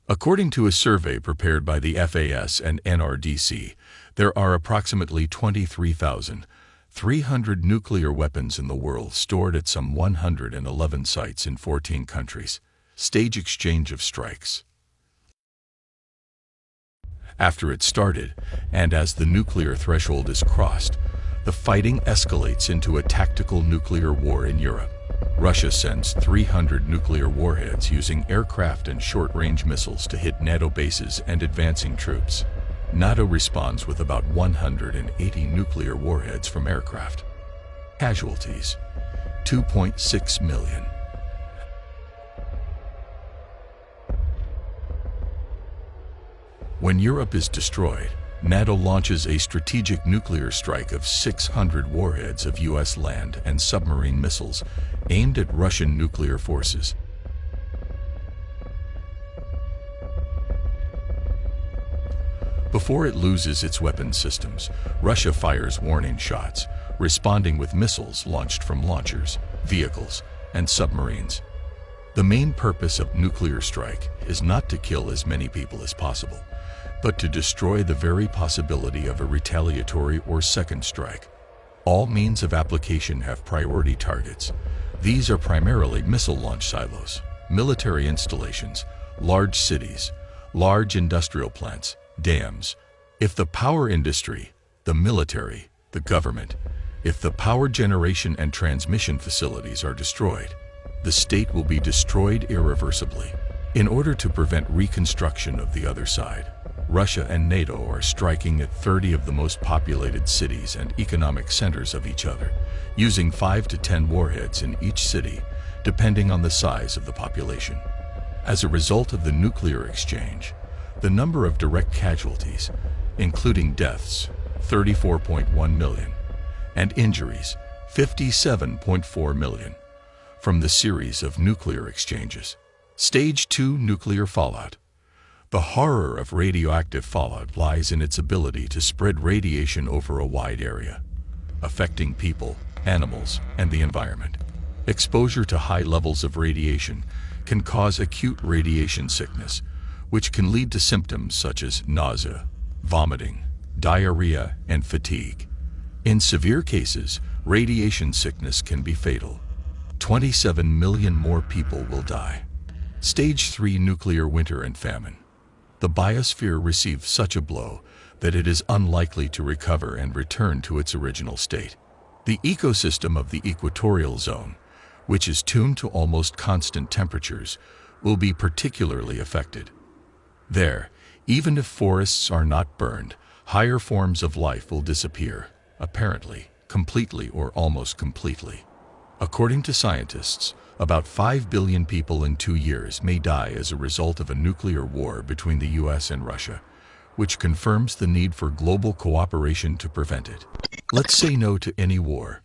According to a survey prepared by the FAS and NRDC, there are approximately 23,300 nuclear weapons in the world stored at some 111 sites in 14 countries. Stage exchange of strikes. After it started, and as the nuclear threshold is crossed, the fighting escalates into a tactical nuclear war in Europe. Russia sends 300 nuclear warheads using aircraft and short-range missiles to hit NATO bases and advancing troops. NATO responds with about 180 nuclear warheads from aircraft. Casualties: 2.6 million. When Europe is destroyed, NATO launches a strategic nuclear strike of 600 warheads of U.S. land and submarine missiles aimed at Russian nuclear forces. Before it loses its weapon systems, Russia fires warning shots, responding with missiles launched from launchers, vehicles, and submarines. The main purpose of nuclear strike is not to kill as many people as possible, but to destroy the very possibility of a retaliatory or second strike. All means of application have priority targets. These are primarily missile launch silos, military installations, large cities, large industrial plants, dams. If the power industry, the military, the government, if the power generation and transmission facilities are destroyed, the state will be destroyed irreversibly. In order to prevent reconstruction of the other side, Russia and NATO are striking at 30 of the most populated cities and economic centers of each other, using 5 to 10 warheads in each city, depending on the size of the population. As a result of the nuclear exchange, the number of direct casualties, including deaths, 34.1 million, and injuries, 57.4 million, from the series of nuclear exchanges. Stage 2: nuclear fallout. The horror of radioactive fallout lies in its ability to spread radiation over a wide area, affecting people, animals, and the environment. Exposure to high levels of radiation can cause acute radiation sickness, which can lead to symptoms such as nausea, vomiting, diarrhea, and fatigue. In severe cases, radiation sickness can be fatal. 27 million more people will die. Stage 3: nuclear winter and famine. The biosphere receives such a blow that it is unlikely to recover and return to its original state. The ecosystem of the equatorial zone, which is tuned to almost constant temperatures, will be particularly affected. There, even if forests are not burned, higher forms of life will disappear, apparently, completely or almost completely. According to scientists, about 5 billion people in 2 years may die as a result of a nuclear war between the US and Russia, which confirms the need for global cooperation to prevent it. Let's say no to any war.